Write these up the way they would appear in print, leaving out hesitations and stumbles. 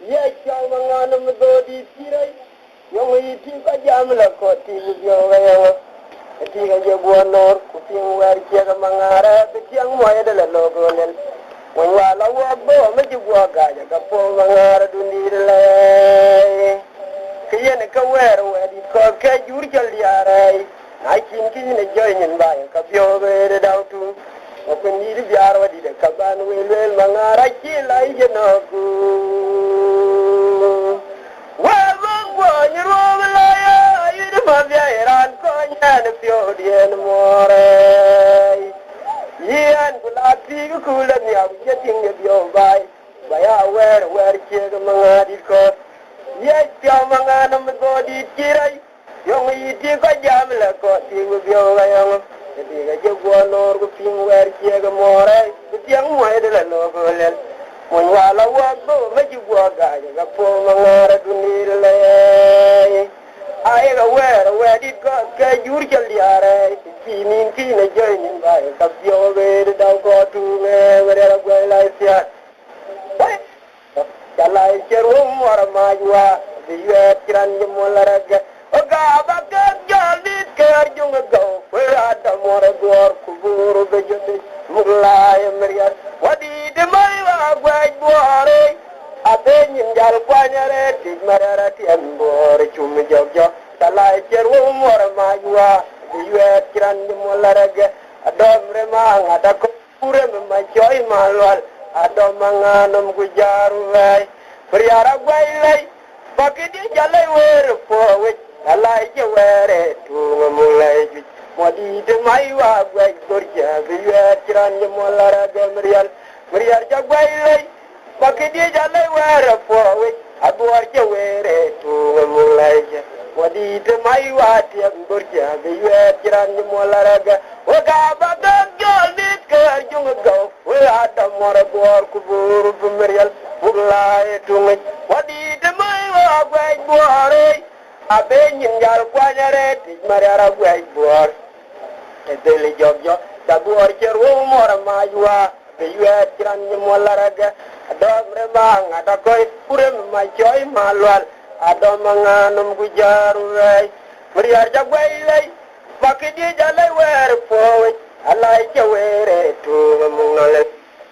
ye cha mangana mdodi tirai yong yiti ka jamla ko ti yo ga ti ga je bonor ku ti wer che ga mangara ti yang moy de la logo len won wa la wo bo ma ji go ga ja ka po mangara du ni le ke yen ka wer di ko ke jur jal yarai ai kin ki ne joy nyin ba ka pyo be de daw tu ko ni ri biar wa di de ka ban we le mangara ki lai je no ku wa go ni ro la ya yi de ma bia iran ko nya ne pyo dien more yan kula ti ku la ni ab je ting ne bio bai ba ya wer che ga mangadi ko ye cha mangana me go di tirai yong yi ti ko jam la ko ti gu bio ga yong ti ga je go nor gu ping wer che ga more ti yang mo de la no go len mon wa la wa go me ji go ga ga po mangara du ni le ai ga wer di ko ke jur chal yare ti nin ti ne je nin ba ka bio be de da ko tu me wer la go la sia Jalai cerum war majwa diye kiran jemolaraga oga baga jalit ker jung go ada more gor kuburu bejote mulai meriat wadi de mai wa gwaj bore abenyin jal kwanyare tijmarara tiambor chum jogjo jalai cerum war majwa diye kiran jemolaraga adomre ma ngada ko pure ma joy malwal ado manganam gujaru vai priara guai bakidi jalai wer po wit alai je were tu mulai ju modi de mai wa guai gorja biya tiran je molara gamrial priar ja guai bakidi jalai wer po wit abuar je were tu mulai je modi de mai wa tiam gorja biya tiran je molara ga oga baga jolit ke jung go ada more gor kuburu bumerial bulai tungai wadi de mai wa gwai bore abenyin gal kwanyare tijmarara gwai bor edeli jogjo dabuor cheru mora majwa be yet kiran ni molaraga adomre bang atakoy pure ma choy malwal adomanganum gujaru wai meriar jagwai lei pakidi jalai wer powe alai chawere tu mungale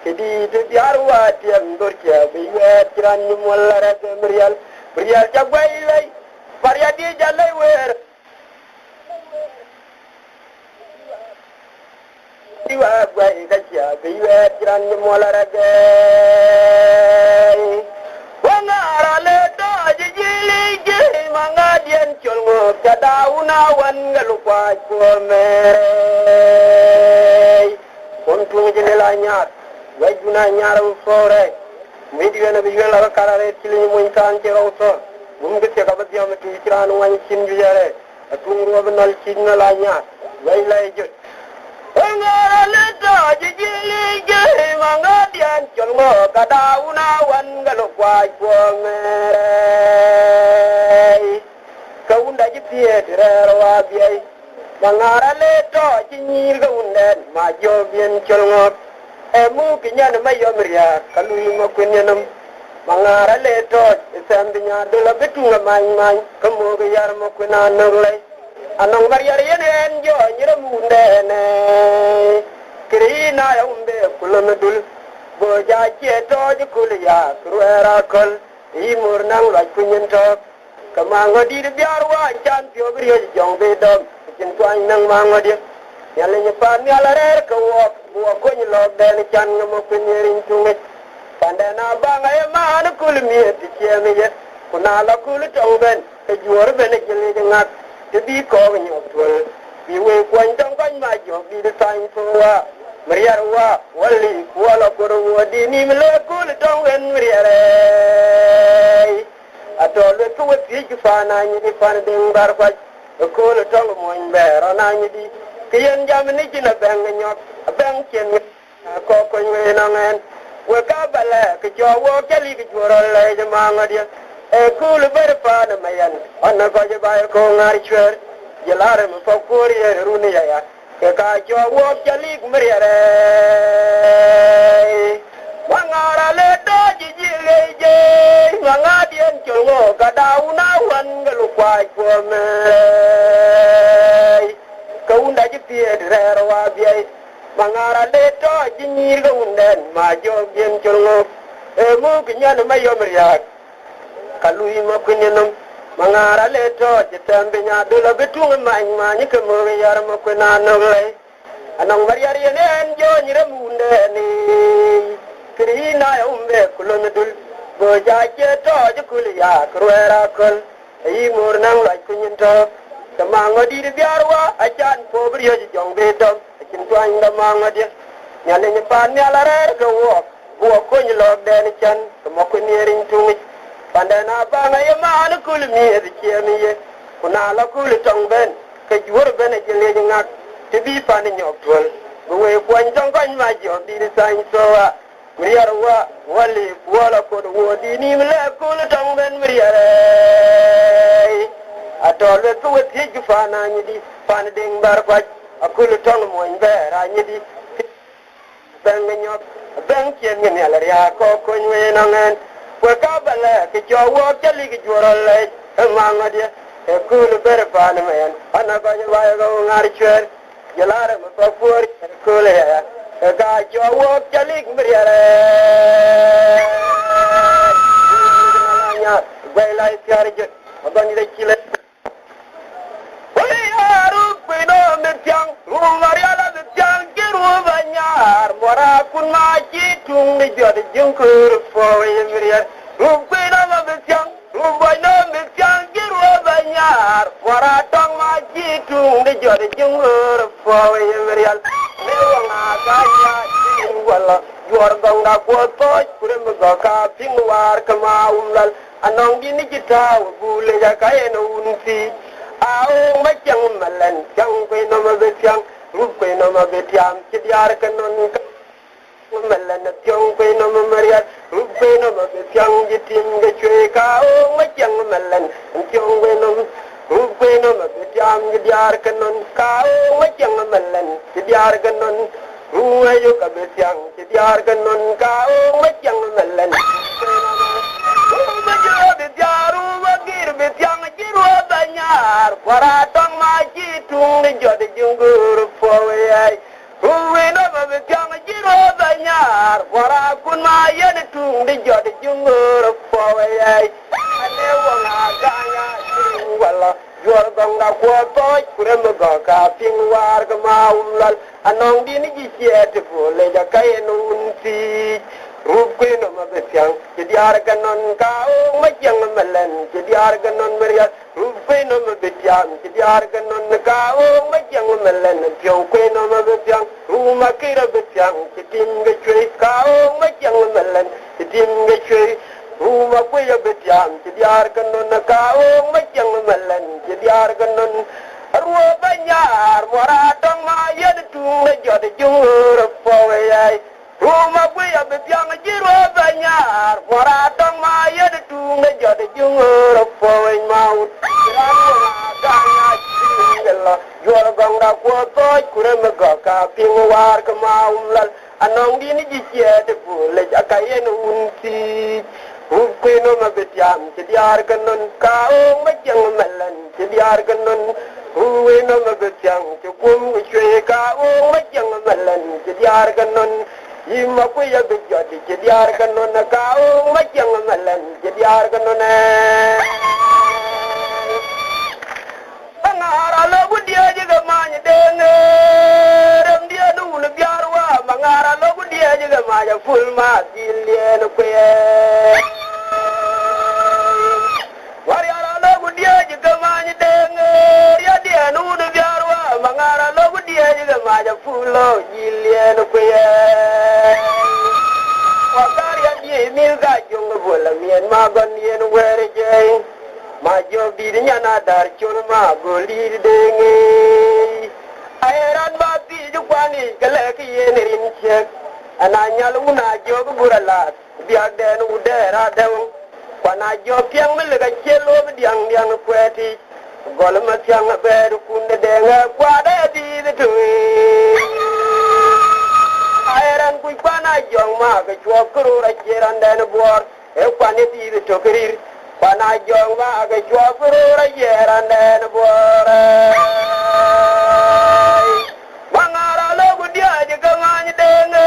kidi de biarwa tiam dorcha be yet kiran ni molaraga merial jagwai lei pariadi jalai wer diwa gwai gacha be yet kiran ni molaraga wangara le do jili je mangadian cholmo kadauna wangalu kwa mere kontu jene la nyar wajuna nyar fore video na video la karare tili mun kan ci rawso mum gëtte ka ba diam tu ciran wan cin ju yare atum ro banal cin la nyar way lay jot wangara le do jili je mangadian cholmo kadauna wangalu kwa mere kaunda jipie tirero abiai mangara le to chinyir kaunden ma jo bien cholngot emu kinyan mayo mria kalui ngokwenyenam mangara le to sembinya dola betunga mai kemo ge yar mokwena nogle anong maria yenen jo nyiramunde ne kirina yaumbe kulomedul boja cheto jikulia kruera kol imur nang la kunyento kamango di biarwa chan pio brio jong bedom chin twan nang mango di yale ni pan yala rer ko wo ko ni log den chan ngamo kunyerin tunget pandana banga e man kul mi ti chemi ye kuna la kul tongben e jor ben jeli ngat ti bi ko nyo tol bi we kwan tong kan ma jo bi de tan so wa mariar wa wali wala ko ro di ni mele kul tongben mariare atole ko wati ki fana ni di fan de ngar fa ko le tong mo mbero na ni di kiyen jam ni ci na beng nyot beng chen ko ko ni na ngen we ka bale ki jo wo jali ki joro le ma ngadi e ko le ber fa na mayan on ko je ba ko ngar chwer jelare mo fa ko ri ru ni ya ke ka jo wo jali ku mriere wangara le do ji le je ngadian chongo kadauna wan galukwai kwame kaunda jipie rerwa biai mangara leto jinyir gaunden ma jogien chongo mu kinyan mayomriak kalui makunyenum mangara leto jitambe nya dula betung many kemo yar makuna nogle anong mariar yenen jo nyire munde ni krina umbe kulonudul boja cheto jukul ya krwera kol yi murnang la kunyinto tamango di biarwa achan pobrio jong betom akin twanga mango di nyale ni pan nyala rer ko wo ko ni log den chan mo ko nirin tungi pandana banga yema kul mi de chemiye kuna la kul tongben ke jur bene jele ngak tibi pan nyok tol we kwan jong kan ma jo di san soa mriyarwa wali wala ko do di ni mle kul tongben mriyare atole ko ti ju fana ni di pan ding bar kwa akul tong mo mbera ni di bang nyok bang chen ni ala ya ko ko ni nangen ko ka bala ke jo wo chali ke joro le manga dia e kul ber pan men ana ko ni wa go ngar chwer jalara ma pa for kul ya ga jo wo chali mriare nya baila tiar je abani de chile mora kun ma ji tung ni jod jung kur fo yemriya rupe na ma besyang rupai na besyang giru banyar mora tong ma ji tung ni jod jung kur fo yemriya ne wanga ga ya jing wala yor gong da ko to kure mo ga ka ping war kama umlal anong gi ni jita bule ja kai no unsi au ma chang malan chang ko no ma besyang rupe no ma betyam chidyar kanon malan pyong pe no maria rupe no ma pyang jitim ge chwe ka o ma chang malan pyong pe no rupe no ma pyam ge diar kanon ka o ma chang malan diar kanon ruwa yo ka pyang diar kanon ka o ma chang malan ma jo de diaru ma gir pyang jiru banyar para tong ma ji tung de jo de jungur fo ai ruwe no ma pyang jiru banyar para kun ma yen tung de jo de jungur fo ai ane wanga ganya wala yor gonga ko to kure mo ga ka ping war ga ma umlal anong di ni ji chet fo le ja kai no unsi rup ko no ma pyang diar kanon ka o ma chang malan diar kanon maria rup ko no ma pyang diar kanon ka o ma chang malan pyong ko no ma pyang ru ma kira pyang tim ge chwe ka o ma chang malan tim ge chwe ru ma ko ya pyang diar kanon ka o ma chang malan diar kanon ruwa banyar mora tong ma yed tu me jode jur fo ai Ruma kuya bebyang jiro banyar mora tong ma yed tu me jode jungur fo en maut ramu ganya jingela yor gonga ko to kure me ga ka ping war ka maulal anong di ni jiet bu le akayen unti rupe no ma betyam diar kanon ka o ma jang malan diar kanon ruwe no ma betyam kum chwe ka o ma jang malan diar kanon Ima ko ya be jodi diar kanon ka o ma jang malan diar kanon angara lo budia jiga manya denge ram dia du ne biarwa mangara lo budia jiga manya full ma dilien ko ye wari ara lo budia jiga manya denge ya dia nu ne biarwa mangara lo budia jiga manya full lo dilien ko ye wakari andi mil ga jong bola mien ma gon yen were je ma jo di nya na dar chul ma goli denge airan ba ti ju kwani kale ki yen rin chek ana nyal una jo burala biak den udera dew kwana jo piang mil ga chelo diang diang kweti gol ma tiang be kunde denga kwada di tu airan ku kwana jong ma ga chwa kru ra chiran den bor e kwani ti to kirir kwana jong ma ga chwa furura yera nen bore mangara logu dia ji ga ngani denge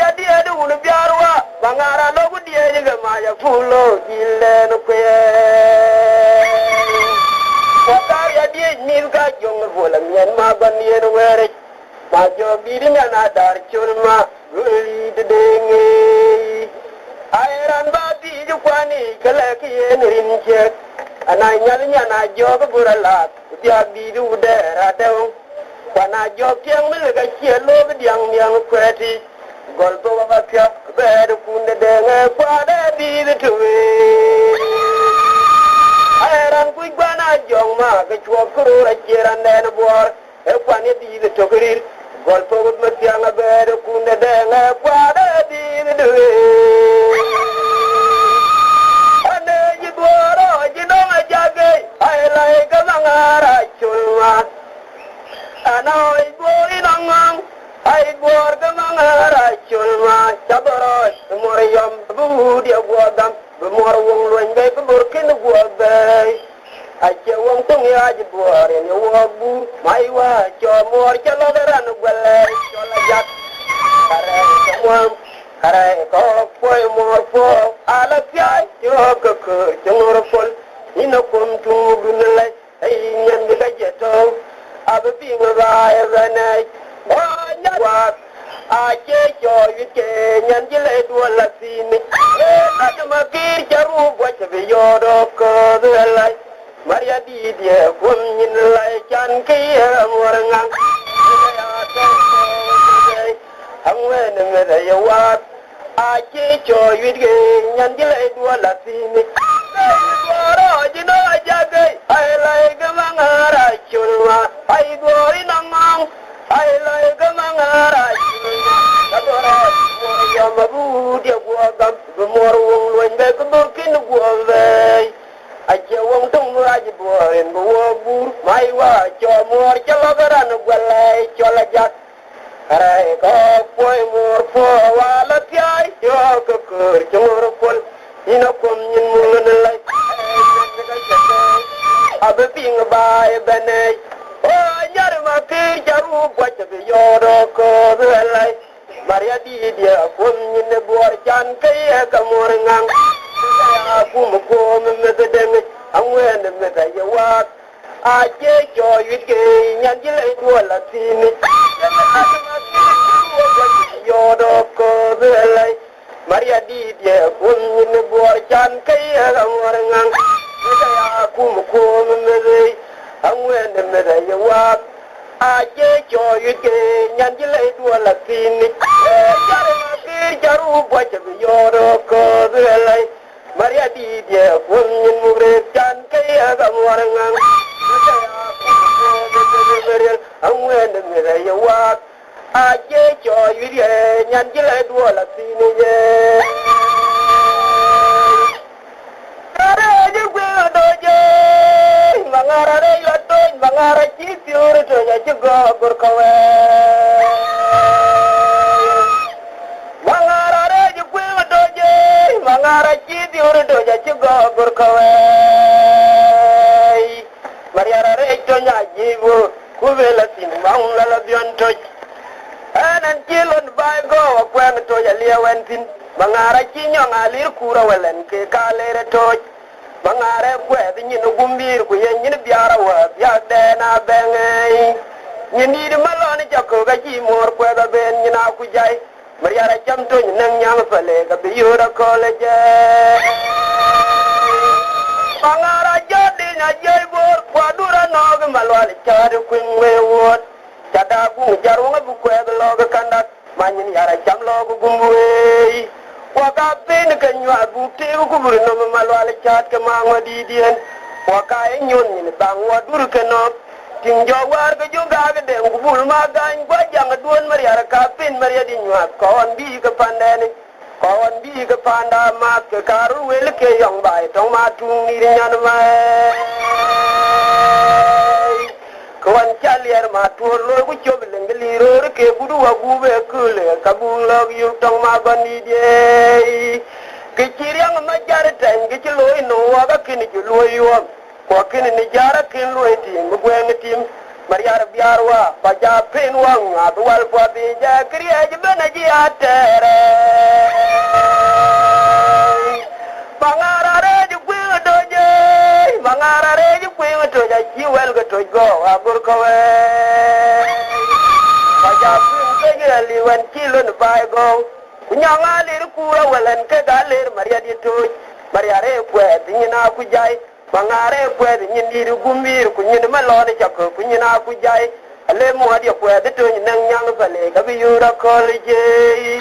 ya dia du nu biarwa mangara logu dia ji ga ma ya fulo jilen kwe Wakar ya dia nilga jong bola mien ma ban yen were ma jo birinya na dar chulma guli de denge airan ba ti ju kwani kala ki yen rin che ana nyal na jo ko burala dia bi du de ra de kwana jo kyang mil ga che lo ga diang yang kweti gol to ba pya be de kunde denge kwa de bi de tuwe airan ku gbana jong ma ga chwo kro ra jiran den bor e kwani di de togirir gol to gut ma tianga be ku ne de nga kwa de di de ane ji boro ji no ma jage ai lai ga mangara chulma ana ai bori nang ai bor ga mangara chulma chaboro moriyam bu dia godam bumor wong loñ bay ko bor ken go bay acce wong tong ya ji bor en wo bu mai wa cho mor ca lo ran gwale cho la jat kare ko koy mor fo ala fiay yo ko ko jongor fol ina kom tu gun lay ay ñan mi ga jeto ab bi nga ya na wa nya wa ache cho yike nyan jile duala sini adama kir jaru boche be yodo ko delai maria di die kum nyin lai chan ki morangang angwe ne yawa ache cho yike nyan jile duala sini goro jino ajage ai lai gamangara chulwa ai gori namang ai lai gamangara mabu dia gua gam bemor wong loñ be ko burkin gua ve aje wong tung aje boren gua bur mai wa cho mor cho logaran gwalai cho la jak are ko poy mor fo wala piai yo ko kur chor pol ina kom nyin mun lay abe ping bae bene o nyar ma ki jaru gwaje be yodo ko lay Maria di dia kum nyine bor chan kay ka morangang ya kum ko me de deng angwen me da yawa a je jo yike nyan jile do la sini yodo ko belai Maria di dia kum nyine bor chan kay ka morangang ya kum ko me de angwen me da yawa aje cho yike nyan jile do la sini jaru boche bi yoro ko belai Maria di dia kum nyin mugre chan kay ga morangang angwen me re yawa aje cho yike nyan jile do la sini ye kare ji gwe do je mangara re yo to mangara chi piore to ya ji go gor kawe mangara re ji gwe do je mangara chi piore to ya ji go gor kawe maria re to nya ji bo ku vela tin mang la la bion to anan kilon bai go kwen to ya liewen tin mangara chi nyong alir kura welen ke kalere to mangare kwe nyin gumbir ku yen nyin biara wa ya de na bengai nyin di maloni jakko ga ji mor kwe ga ben nyin aku jai mariara jam to nyin nyang fale ga bi yura college mangara jadi na jai bor kwa dura no ga malwali chadu kuin we wot chada gu jarunga bu kwe ga lo ga kandak manyin yara jam lo gu gumwe waka ben ka nywa bu te ku bur no malwala chat ka ma di dien waka e nyon ni bang wa dur ka no ting jo war ga jo ga ga de ku bul ma gan gwa jang duon mariya ka pin mariya di nywa kon bi ka pandene kon bi ka panda ma ka karu wel ke yong bai tong ma tung ni nyan ma kon chalier ma tur lo ku chob lengli ro ke budu wa bu be kule ka bu log yu tong ma ban di de Kichiriang Majaratan, get your loy no other kin you loy you up. Walking in the Jara kin loy team, Mugwang team, Maria Biarwa, Paja Pin Wang, Abual for the Jackeria Benagiate. Mangara ready will doje, Mangara ready will to the Jewel to go, Aburkawe. Paja Pin when children by go. Kunyanga lir kura welan ke galir Maria dito Maria re kwet nyina kujai mangare kwet nyindi gumbir kunyin malone chako kunyina kujai ale mo adi kwet to nyang nyang bale ka biyura college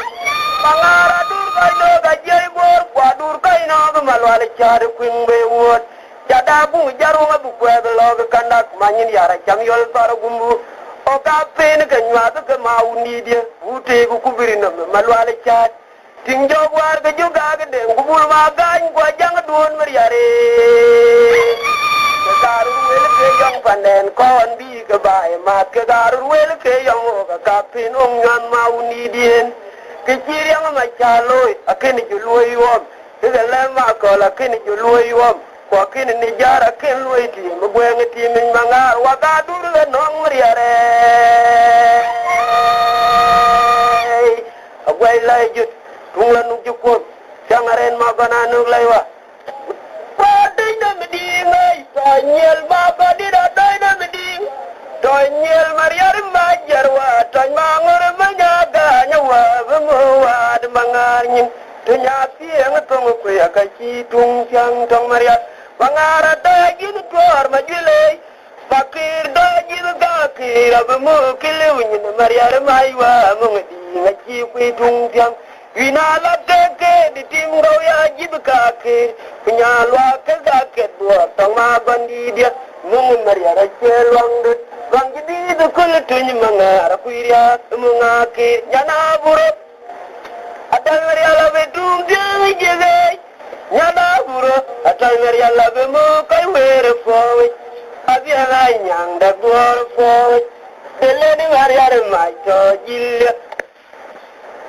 mangara dur kai no ga jeri bor kwa dur kai no malwale char kwingbe wot jada bu jaru ngabu kwet log kandak manyin yara chamyol tar gumbu o ka pen ka nywa ka ma uni dia ute ku kubiri no malwale chat tinjo war ga juga ga de kubul ma gañ ko jang duon mariare ka garu wel ke jang panen ko on bi ga bae ma ka garu wel ke jang ka pen on ngan ma uni dien ke chiriang ma chaloy akeni juloi wom ke le ma ko la keni juloi wom ko kini ni jara ken loiti mo gwen ti min manga wa ga dur le non riare agwai lai jut tung la nu jukko sangaren ma bana nu lai wa pa dai na mi di ngai ta nyel ba ba di da dai na mi di to nyel mariar ma jarwa ta ma ngor ma nya ga nya wa mo wa de mangar nyin to nya pi ang tong ko ya ka chi tung chang tong mariar Bangara da gidu tuar majule fakir da gidu gakir abamu kilewin mariar maiwa mungdi ngachi kuidung tiang wina la teke di timro ya gidu kakir punya lwa ke gaket dua tama bandi dia mung mariar celwang dut bang gidi du kul tuny mangara kuiria mungake nyana buru adal mariar bedum tiang jege Nyada buru atal Maria labe mo kai were foi abia la nyang da gor foi dele ni Maria re mai to jil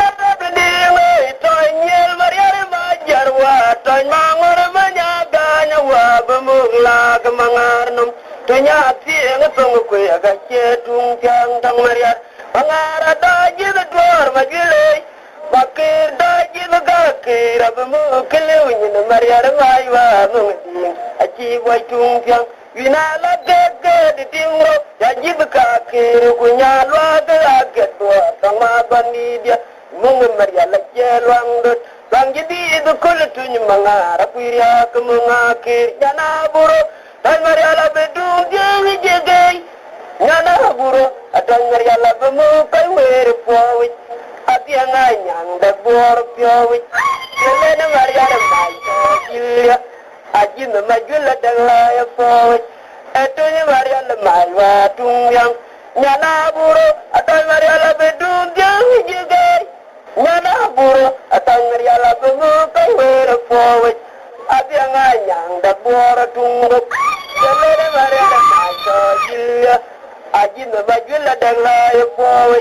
ada de we to nyel Maria re ma jarwa to mangor ma nya ga nya wa be mo la ga mangar num to nya ti ng tong ko ya ga che tung chang tang Maria mangara da ji da gor ma jile Bakir da jilu gakir abamu kelewin Maria maiwa mungding aci boy tung tiang wina la gege di timro ya jilu kakir kunya lwa gelaget dua sama bandi dia mung Maria la jelwang dut bang jadi itu kul tuny mangara kuiria kemungakir jana buru dan Maria la bedung dia jegei jana buru dan Maria la bemu kai were powi Atia nganyang da bor piowi Yele na Maria da maito Jilia Ajin na majula da laya powi Eto ni Maria la maiwa tungyang Nyana buru Atay Maria la bedung jang jigay Nyana buru Atay Maria la bemukay wera powi Atia nganyang da bor tungruk Yele na Maria da maito Jilia Ajin na majula da laya powi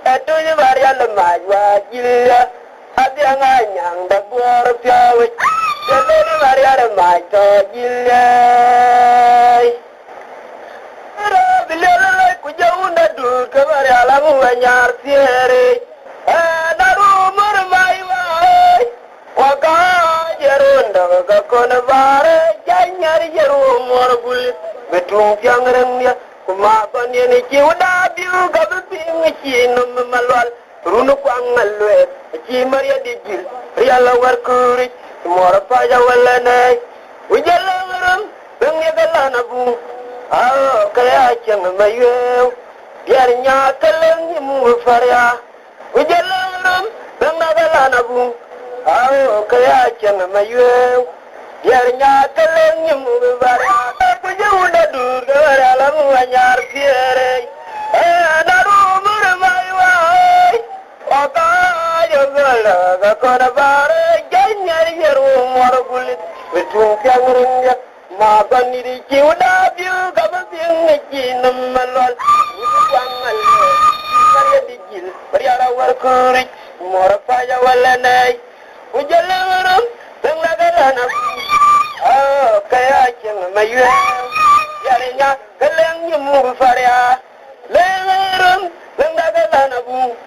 Eto ni Maria la majwa jilla Abia nganyang da bor piawi Jele ni Maria la majto jilla Ero bilela lai kujaunda dur ke Maria la muwanyar siere Naru umur maiwa Waka jerunda kakona bare Janyari jeru umur bulit Betung tiang rengnya Kuma bani ni ciuda biu kabeping cinum malwal runu kwang malwet ci Maria dijil riala war kuri mora paja wala nay ujala ngaram bengi galana bu aw kaya chang mayew biar nya kaleng mu farya ujala ngaram bengi galana bu aw kaya chang mayew biar nya kaleng mu farya kujuda dur gara lamu anyar fiere daru mur maiwa aka jogala ga kona bare janyar yeru mor gulit betung kyangrunya ma baniri ciuda biu kabing cinum malwal wangal Maria dijil Maria war kuri mor paya walanai ujalaram nang nagalana oh kaya ching maywe yarinya kaleng nyimu faria lerum nang nagalana bu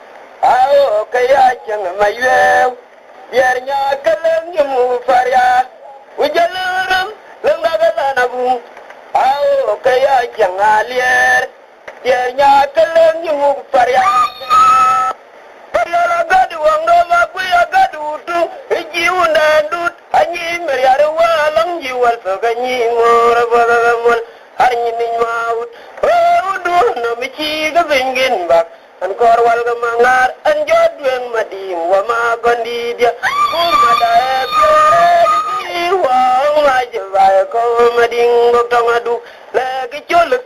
oh kaya ching maywe yarinya kaleng nyimu faria ujalurum nang nagalana bu oh kaya ching alier yarinya kaleng nyimu faria Palala gadu wangdo makuya gadu tu jiu nandut anyi meriare walang jiwal soganyi ngora balagamol harni min maut udu no michi ga bengin bak an korwal ga mangar an jodwen madim wa ma gondi dia kumada e wa ma jwa ko mading go tongadu lagi choluk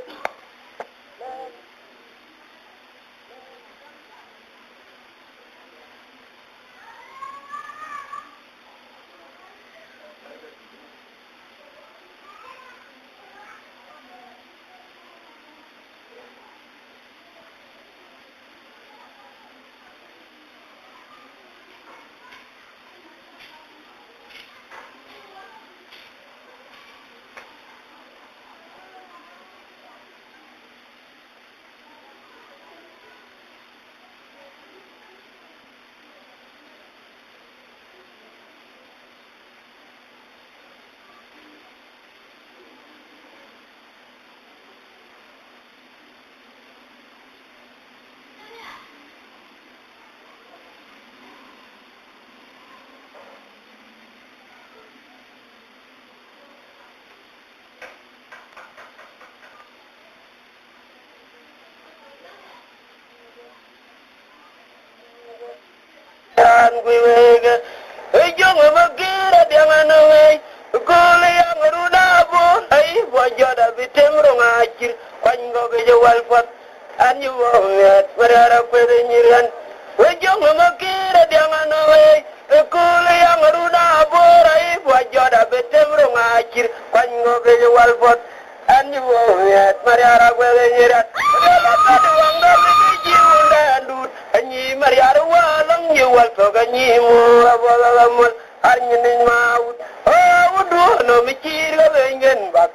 Guiwega, Jong Magira Diamanoe, Gole yang Rudabo, I Wajoda Vitemrongachir, Pango Walfat, and you won't yet, Marara Quediniran, Jong Magira Diamanoe, Gole yang Rudabo, I Wajoda Vitemrongachir, Pango Walfat, and you won't yet, Marara Quediniran, Anyi Mariara walang you wal soganyi mo abalamol harnin maut oh udu no mikir ga bengen bak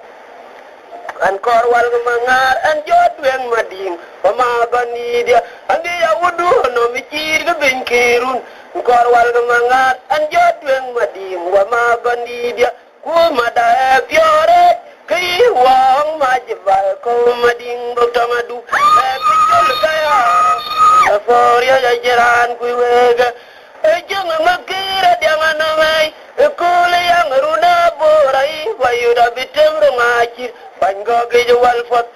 an korwal mangar an jotwen mading pamagani dia andi ya udu no mikir ga benkirun korwal mangar an jotwen mading wa magani dia kuma da fiore kai wang majbal ko mading botamadu picul kaya Foria jajaran kuiwega Ejung makira diangan namai Kule yang runa borai Wayuda bitem rungachir Pango kejual fot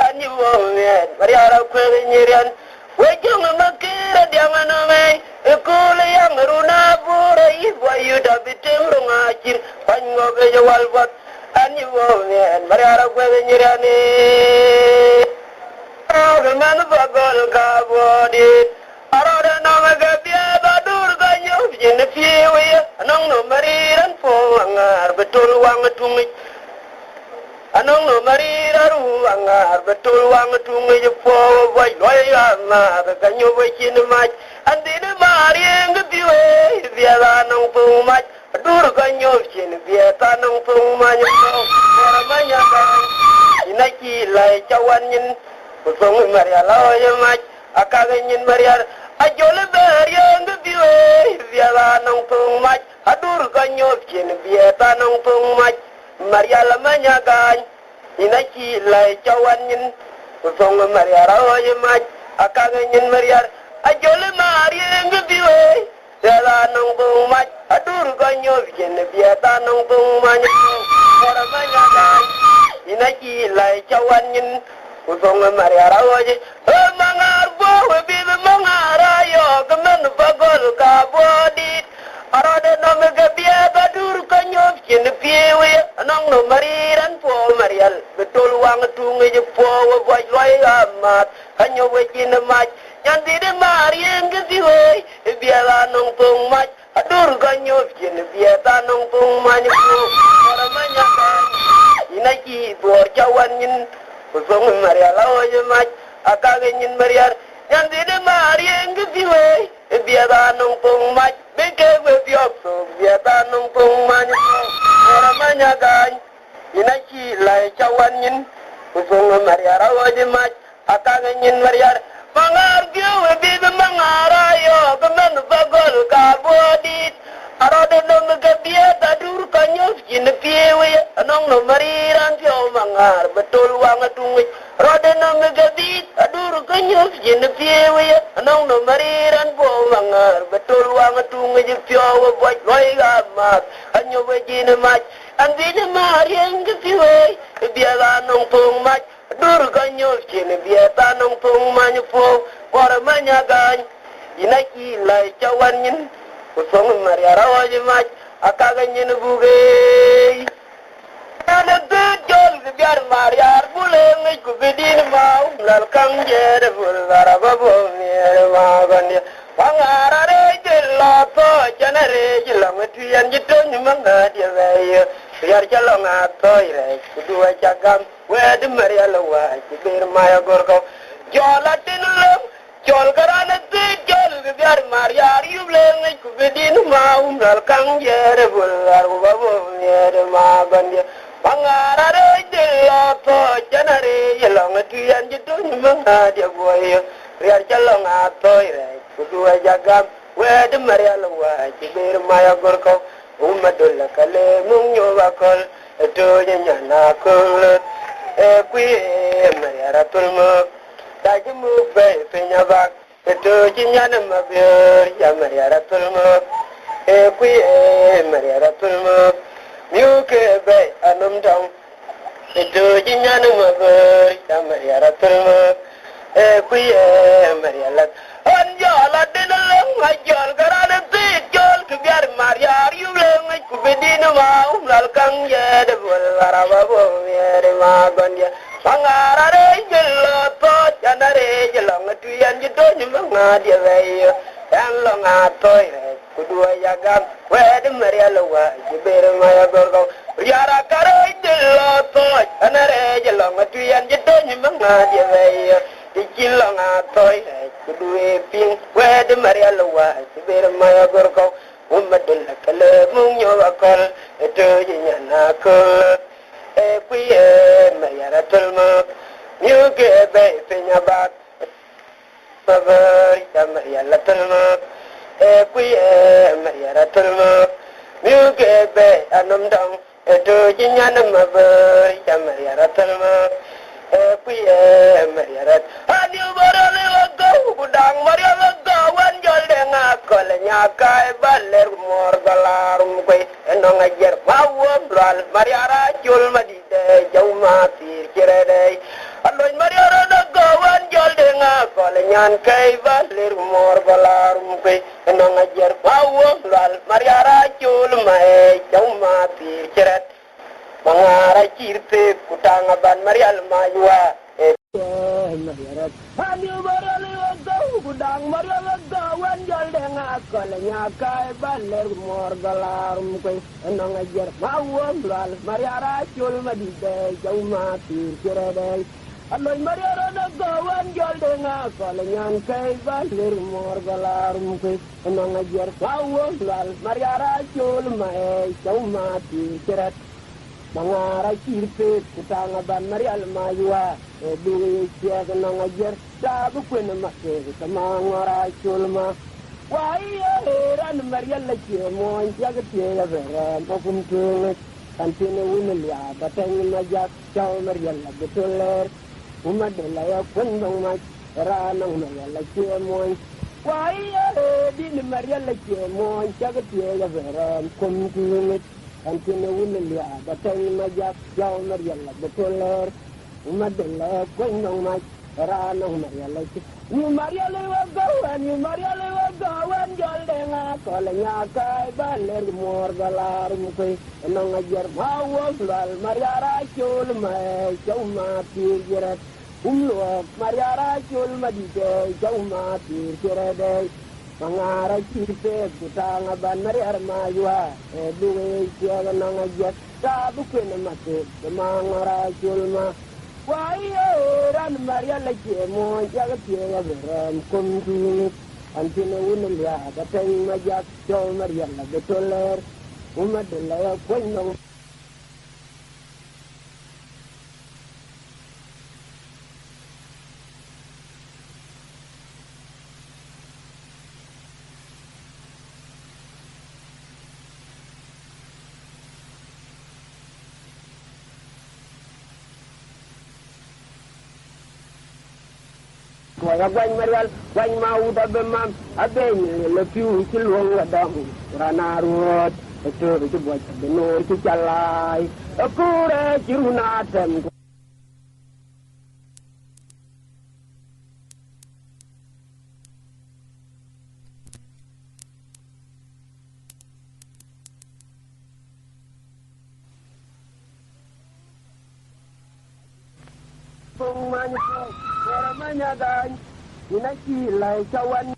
Anyu wonget Mariara kwe nyirian Ejung makira diangan namai Kule yang runa borai Wayuda bitem rungachir Pango kejual fot Anyu wonget Mariara kwe nyirian Gimana bagol kabodit Arada nama gabia badur ganyo Jine piwe Anong no mariran po Angar betul wang tungit Anong no mariran Angar betul wang tungit Po boy loy ama Ganyo boy chinemach Andine mari ang gabiwe Biala nang pumach Adur ganyo Jine biata nang pumach Waramanya kan Inakilay cawan yin Pusong Maria loy mach Akaganyin Maria Ajole berya ngabiwe Biala nang pumach Adur ganyo Jine biata nang pumach Maria lamanya gan Inakilay cawan yin Pusong Maria loy mach Akaganyin Maria Ajole Maria ngabiwe Biala nang pumach Adur ganyo Jine biata nang pumach Waramanya gan Inakilay cawan yin Usong Maria Rawaji, Mangar Bo, be the Mangarayo, Gaman Bagol Kabodit, Arada Nomegabia, Badur Kanyov, in the Piewe, Anong no Mariran Po Marial, Betul Wang Tungi, Po, White Loya Mat, Kanyo in the match, and did a Marian Gaziway, if Biala Nong Pung Match, Adur Kanyov, in the Vieta Nong Pung Manu, Waramanya, Inaki, Borchawan. Pusong Maria lawa mach Akaganyin Maria Yang tidak Maria yang kesiwe Biada nong pung mach ke we biop so biata nung tung manyu ora manyagan ina ki lai chawan yin usung mariara waji mach akanga nyin mariara mangar gyo we bi mangara yo kamen bagol ka bodit arode nung ke biata dur kanyos kin piewe anong no mariran pio mangar betul wang atungi rode nung ke bit adur kanyos kin piewe anong no mariran po mangar betul wang atungi pio boy loy gamat anyo we jin mach andine marien ke piewe biata nung pung mach dur kanyos kin biata nung pung manyu po por manyagan inaki lai chawan yin usong mariara waji mach akaga nyin buge ana de jol biar mariar bule ngai ku bidin mau lal kang jere bul garaba bo mere ma ganya pangara re jelo to janare jelo metian jiton manga dia wae biar jalong atoy re kedua jagam wed mariala waji bir maya gorko jolatin lom jol garana de jol biar mariar yuble ngai ku bidin mau lal kang jere bul garaba bo mere ma ganya pangara re jelo to janare jelo metian jiton manga dia wae biar jalong atoy re kedua jagam wed mariala waji bir maya gorko umadul kale munyo bakol to nyana kol kwi mariara tulmo tajimu be penyabak to nyana mabir ya mariara tulmo kwi mariara tulmo myuke be anum dong to nyana mabir ya mariara tulmo kwi mariala anjala dinalong ajal garana tijol biar mariar yubleng ku bedin mau lalkang ya de bol araba bo mere magon ya pangara re jelo to janare jelong tuyan jidon manga dia wae yang long atoy ku dua yagam wed marialo wa jiber maya gorgo yara kare jelo to janare jelong tuyan jidon manga dia wae dicilong atoy kedua ping wed marialo wa jiber maya gorgo umadul kale munyo akal eto nyana kol kwi mariara tulmo nyuge be penyabat babar ya mariala tulmo kwi mariara tulmo nyuge be anum dong eto nyana mabar ya mariara tulmo kwi mariara adi borale wago budang mariala gawan jol denga kol nyakai baler mor galarum kwe enong ajer bawom lal mariara jul madide jauma tir kirede aloy mariara da gawan jol denga kol nyakai baler mor galarum kwe enong ajer bawom lal mariara jul mae jauma tir kiret mangara kirte kutanga ban marial maywa mariara adi borale wago budang mariala gawan jol denga kol nyakai baler mor galarum kwe enong ajer bawom lal mariara jul madide jauma tir kirede aloy mariara da gawan jol denga kol nyakai baler mor galarum kwe enong ajer bawom lal mariara jul mae jauma tir kiret mangara kirpe kutanga ban marial maywa duwe siaga nang ajer dabu kwena makke tamangara chulma waiya ran marial la chemo jaga tiya vera bokum tunga kantine wunlia batang majak chaw marial la betuler umadela ya kwendong mach ranang marial la chemo waiya din marial la chemo jaga tiya vera bokum tunga kantine wunlia batang majak chaw marial la betuler umadela kwendong mach ranang marial la ni marial wa gawan jol denga kol nyakai baler mor galarum kwe enong ajer bawom lal mariara chul mae jauma tir jirat umlo mariara chul madide jauma tir jirade mangara kirpe kutanga ban mariar maywa duwe siaga nang ajer tabu kwena mate mangara chulma waiya ran marial la chemo jaga tiya beram kumtu Antina Wunelia, the Tang Majak, Joe Mariana, the Toller, Umadilla, Quino. Waya gwany marial gwany ma uda be mam abenye le piu ci luong wa dam rana ruot to ci boy be no ci chalai akure ci runa tem Pung manyo Ramanya dan inaki lai cawan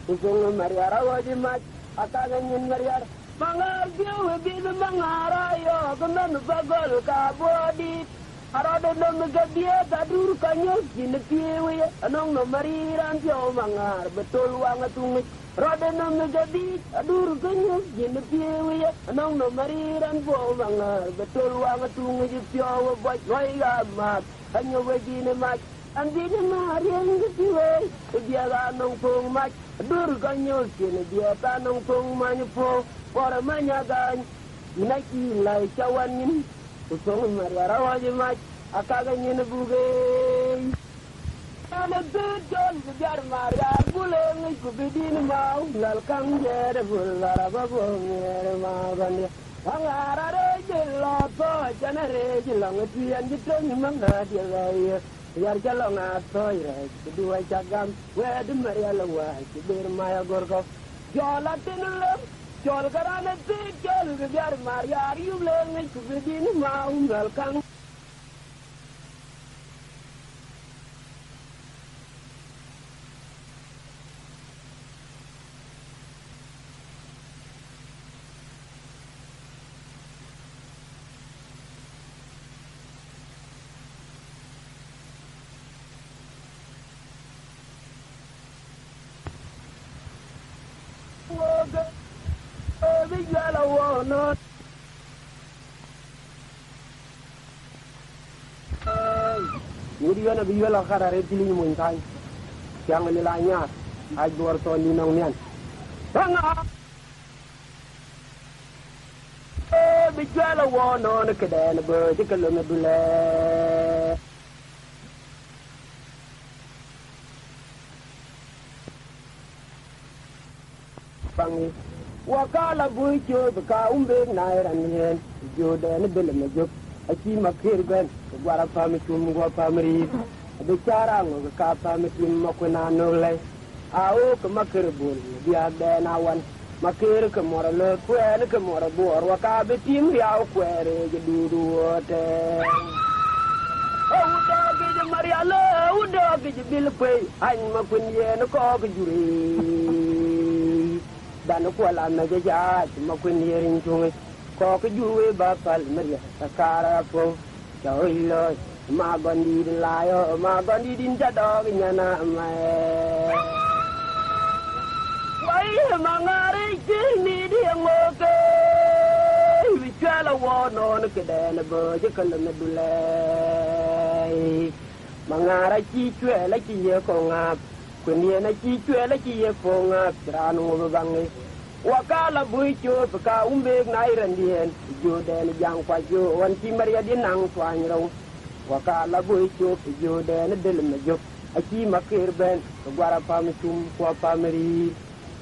usung mariara wajib mat akagin mariar mangar biu bin mangarayo kenan bagol kabodi arado dom gadia tadur kanyos jinpiwe anong no mariran pio mangar betul wang tung rado nom gadi adur kanyos jinpiwe anong no mariran pio mangar betul wang tung pio boy boy amat hanyo wajine mat Andini mariang ketiwe, dia ganong pung mat, dur ganyo sini dia tanong pung manyo para manyagan, inaki lai cawanin, usong mariara wajib mat, akaganyin bugay. Ana bejon biar mariar buleng kubidin mau, lalkang jere bulara babong mau gandia. Angara rejiloto, jana rejilang tian jitong mangadia gaya. Yar jalong asoy rek kedua cagam wed maria lawa kibir maya gorgo jola tinulem jol karana ti jol biar maria yuleng kubidin mau ngalkang Jadi kan abi jual akar hari pilih muntai, yang nilainya aj 200 linong nian. Bangga. Bijual wono nak kedai nak berji kalau nak dule. Bangi. Wakala buijo beka umbek nairan nian. Jodoh nak bela majuk. Aki makir ben gwara pamitum gwa pamri bicara ngo ka pamitum makuna nolai au ke makir bul dia ben awan makir ke moralo kwen ke morabor wa ka bitim ya kwere je duduote uda ge marialo uda ge bil pe an makun ye no ko ge juri dan ko la na ge ja makun ye rin tungi ko ke juwe bapal maria sakara po jauh ma bandi layo ma bandi din jado nyana mai wai mangare kini dia ngoke bicara wono ke dana bo je kalau medulai mangara ci cue la ci ye ko ngap kunie na ci cue la ci ye ko ngap ranu bangi wakala buijo beka umbek nairan dien joden jang kwa jo wan ti maria di nang twany raw wakala buijo joden del ma jok aki makir ben gwara pamitum kwa pamri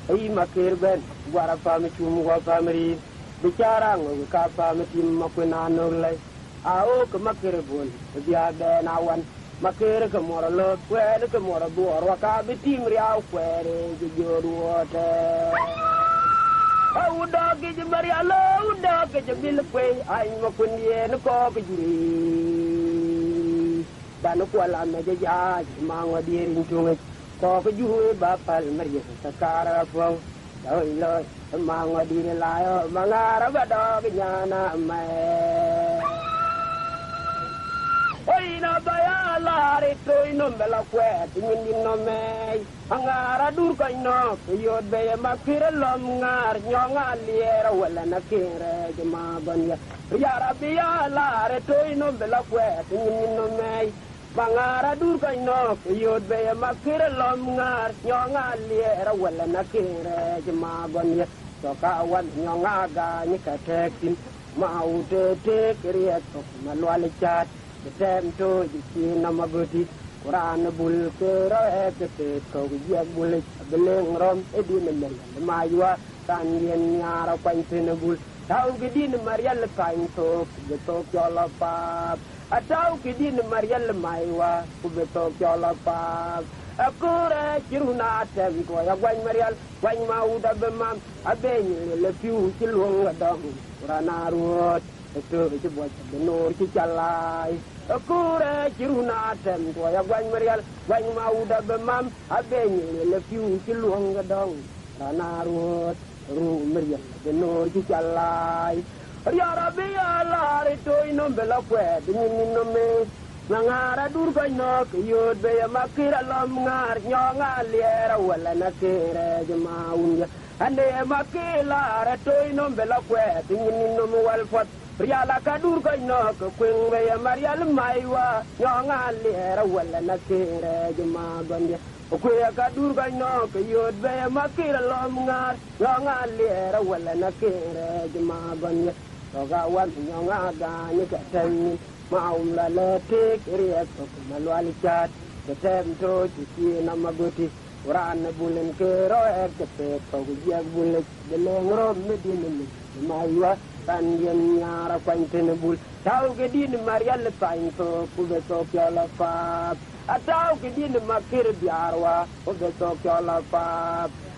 ai makir ben gwara pamitum kwa pamri bicara ngo ka pamitim makuna nolai ao ke makir bol dia ben awan makir ke moralo kwere ke morabu waka bitim riaw kwere joduote udah ke bari alo udah ke bil kwe ai makun ye no ko ke juri dan ko la me ja ma ngodi rin tunga ko ke juwe bapal mari sakara po doi lo ma ngodi la yo mangara bado ke nyana me oi na bayala lare toy no bela kwet nyindi no me angara dur ko no yod be makire lom ngar nyonga liera wala na kire jama banya ya rabbi ya lare toy no bela kwet nyindi no me bangara dur ko no yod be makire lom ngar nyonga liera wala na kire jama banya to ka wan nyonga ga ni ka tekin maute te kriya to malwal chat tem to ji na magoti Quran bul kero ekete ko ya bul beleng rom edin mel maywa tan yen nyara painten bul taw gidin marial kain to yola pa ataw gidin marial maywa ku beto yola pa akure kiruna tem ko ya gwan marial gwan mauda bemam abenyi le piu ci luong dong Quran ruot to ci boy benor ci chalai akure kiruna tem ko ya gwan marial gwan mauda bemam abenyi le piu ci luong dong Quran ruot ru marial benor ci chalai ya rabbi ya la to ino bela kwet ni no me nangara dur ko no yod be makira lom ngar nyonga liera wala na kere jama unya ande makila ra to ino bela kwet ni no wal fot riala ka dur ko no ko kwen be marial maiwa nyonga liera wala na kere jama gonde ko ya ka dur ko no ko yod be makira lom ngar nyonga liera wala na kere jama gonde to ga wan nyonga ga ni ka tan maum la le te kriya to malwal chat te tem to ci na magoti Quran bulen ke ro ek te to ya bulen de ngro medin ni maywa tan yen nyara kwantene bul taw ke din marial pain to ku be to la pa ataw ke din makir biarwa ku be to la pa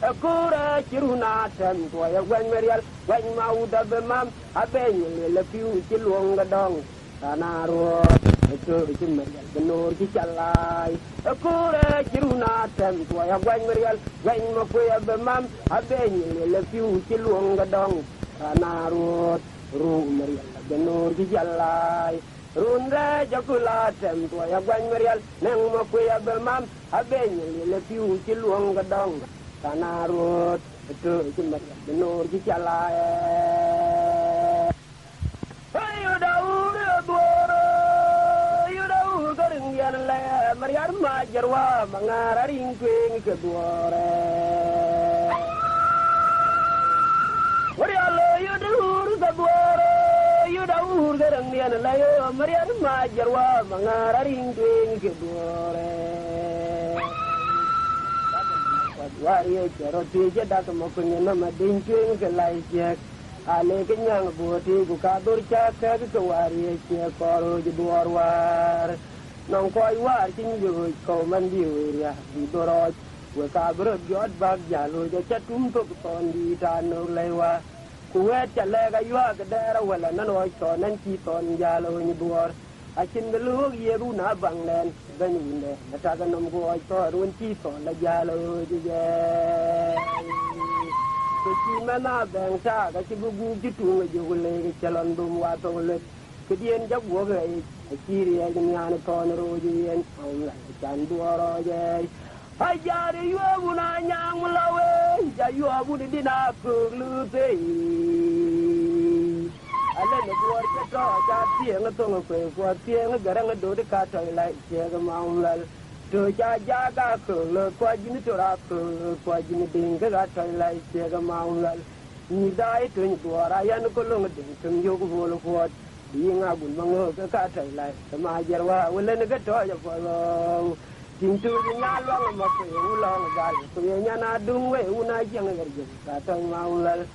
akura kiruna tan to ya gwan marial gwan mauda be mam abenyi le piu ci luonga dong Tanaro itu marial benur ci chalai akure kiruna tem to ya gwan marial gwan ma ko ya be mam abenyi le piu ci luonga dong Tanaro ru marial benur ci chalai runde jakula tem to ya gwan marial nang ma ko ya be mam abenyi le piu ci luonga dong Tanaro itu marial benur ci chalai Mariar majarwa mangararing kwing kedore Mariar yudur kedore yudur garang nian layo Mariar majarwa mangararing kwing kedore Wari chero tije dak mokunya nama dingkwing kelai jek Ale kenyang buati ku kadur cakak ke wari che koro jeduar war Nong koi war ching yu ko man diu ya di doroj we ka bro jot bag jalu je chatum to ton di tanu lewa ku wet chale ga yu ga dera wala nan oi to nan chi ton jalu ni duor a chin belu ye ru na bang len ban ne na ta ga nom ko oi to run chi ton la jalu je ke chi mana bang ta ga chi bu ji tu ju le ke chalon dum wa to le ke dien jak wo ga Kiri ya jamiana ton roji en Allah canduoro je ajari yo buna nyang lawe ja yo buni dina kulute ale ne duor ke to ja tieng to ko ko tieng garang do de ka to lai che ga maulal to ja ja ga ko le ko jini to ra ko jini ding ga to lai che ga maulal ni dai to ni duora yan ko lo ngin tum yo ko lo ko Inga bun mango ke kata lai sama jarwa wala ne gato ya polo tintu nya long ma ko ulong gal ko nya na dung we una jeng garje kata maulal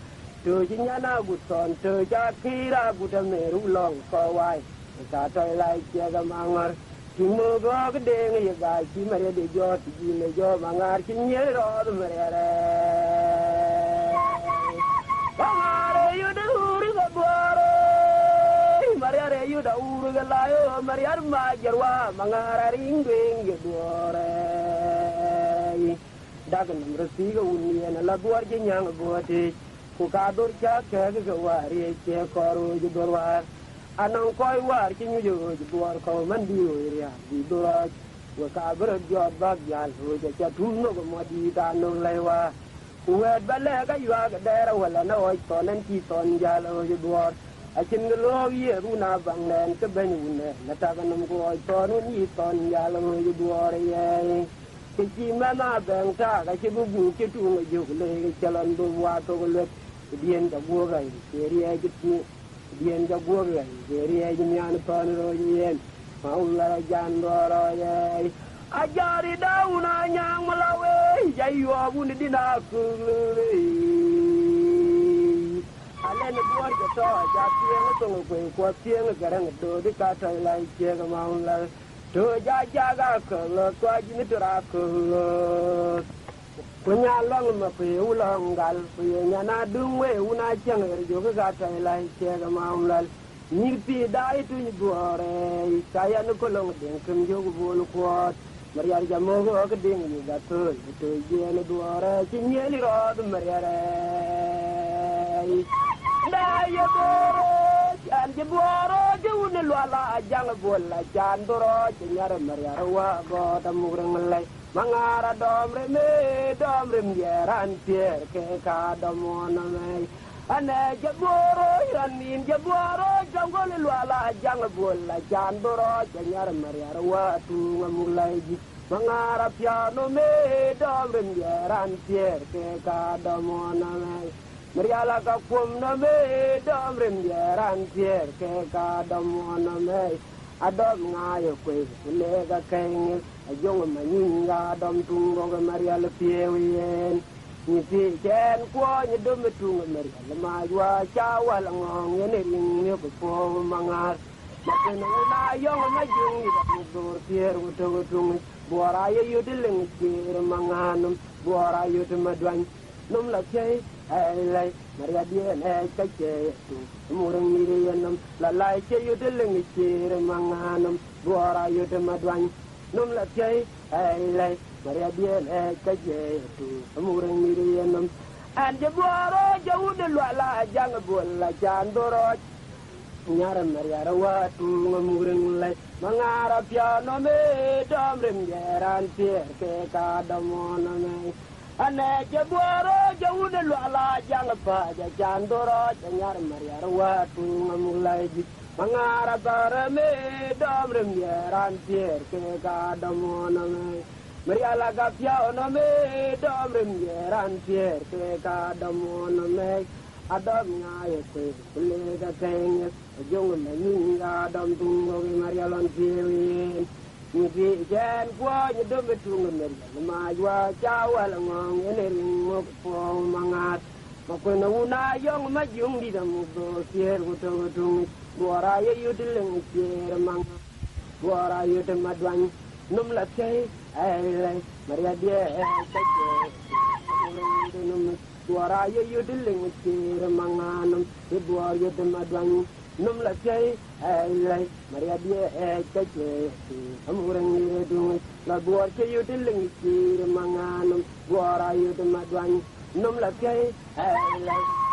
to nya na guton to ja kira gutam ne ulong ko wai kata lai ya ga mangar timu go gede ngi ga chi mare de jo ti ne jo mangar chi nye ro mare re Mangare yu de uri ga boro Mariare yu da uru ga layo Mariar majarwa mangararing gwing gedore Dagan resi ga unni na la duar je nyang gote ku ka dor cha ke ga wari che koru ju dorwar anong koi war chi nyu ju duar ko man di ri di dor wa ka bro jo bag yal ho ja tum no mo di ta no le wa wet bale ka ywa ga dera wala na oi tonen ti ton ja lo ju duor a chin lo ye ru na bang nen ka ben ne na ta ga num ko oi ton ni ton ja lo ju duor ye ki chi ma na bang ta ga chi bu bu ki tu ngi ju le ga chalon bu wa to le dien ga bu ga ye ri ai ji dien ga bu ga ye ri ai ji nyan ton ro yen ma ulla jan ro ye ajari dauna nyang malawe jayu abun dina kule ale ne buar ke to ja tieng to ko tieng garang do di ka tai lai che ga maun la to ja ga ko lo ko ji ni tra ko punya long ma pe ulong gal pe nya na dung we una chang jo ga tai lai che ga maun la ni pi dai tu ni duore saya no ko long den kem jo bol ko Maria jamogo ke ding ni gatul to je ne duore chinyeli rod Maria da ye boro an je boro je un lwala jang bolla jan doro chinyar Maria wa go tamurang lai mangara domre myeran pier ke ka domona mai ane je boro iranin je boro jangol lwala jang bolla jan doro chinyar Maria wa tu ngamulai mangara piano me domre myeran pier ke ka domona mai Mariala ka kum na me domre myeran pier ke ka domona mai adom ngayo kwe le ga keng ajong maninga dom tungo ga Mariala piewien ni ti ken ko ni dom tungo Mariala ma wa chawal ngong ne ring ne ko po mangar mapen na yong ma jung ni da dur pier ko to buara ye yudiling kir manganum buara yud madwan num la chei ai lai maria dien e ka che tu murang mirianum la lai che yudiling kir manganum buara yud madwan num la chei ai lai maria dien e ka che tu murang mirianum anje buara jawud la jang bol la chandoro nyara Maria wa tu ngamureng lai mangara piano me domre myeran pier ke ka domona me ane je buaro jawud la jang pa ja jandoro nyara Maria wa tu ngamulai mangara bare me domre myeran pier ke ka domona me Maria la ga piano me domre myeran pier ke ka domona me adom ngaye kwe le ga keng jong na ning ga dom tungo ge Maria lon piewin ni bi jen kwa ni dom tungo Maria ma jwa chawal ngong ne ring mo po mangat ma ko na una yong ma jung di dam do sier go to tung bora ye yudling sier mang bora yud madwan num la chei ai Maria die ta che num Buara ye yudiling kir manganum buar yud madwan num la chei ai Maria die ka che amurang ni du la buar che yudiling kir manganum buara yud madwan num la chei ai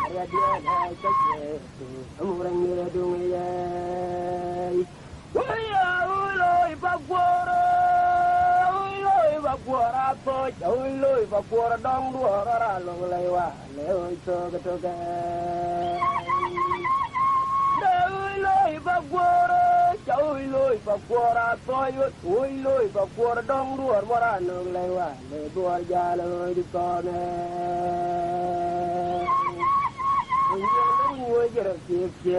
Maria die ka che amurang ni du ye Oya uloi bagoro Guara po choi loi va guara dong duara ra lo lai wa le oi to ga le loi va guara choi loi va guara to oi loi va guara dong duara mora no lai wa le duar ja lo di to ne oi jero ki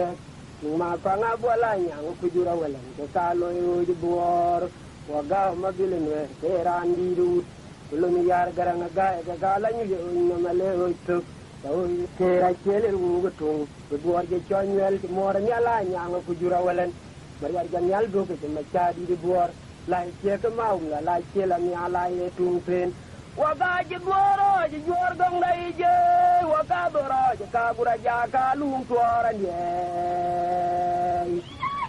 ma pa nga bola nyang ku jura wala ka loi di buor waga mabilin we terandi du kulun yar garang ga ga lañu le male hoyto taw tera chele ngu to buor je chonwel mor nyala nyang ku jura walen mariar jan yal do ke ma chadi di buor lai che ke maum la che la nyala ye tung pen waga je buoro je jor gong dai je waga boro je ka bura ja ka lung tuaran ye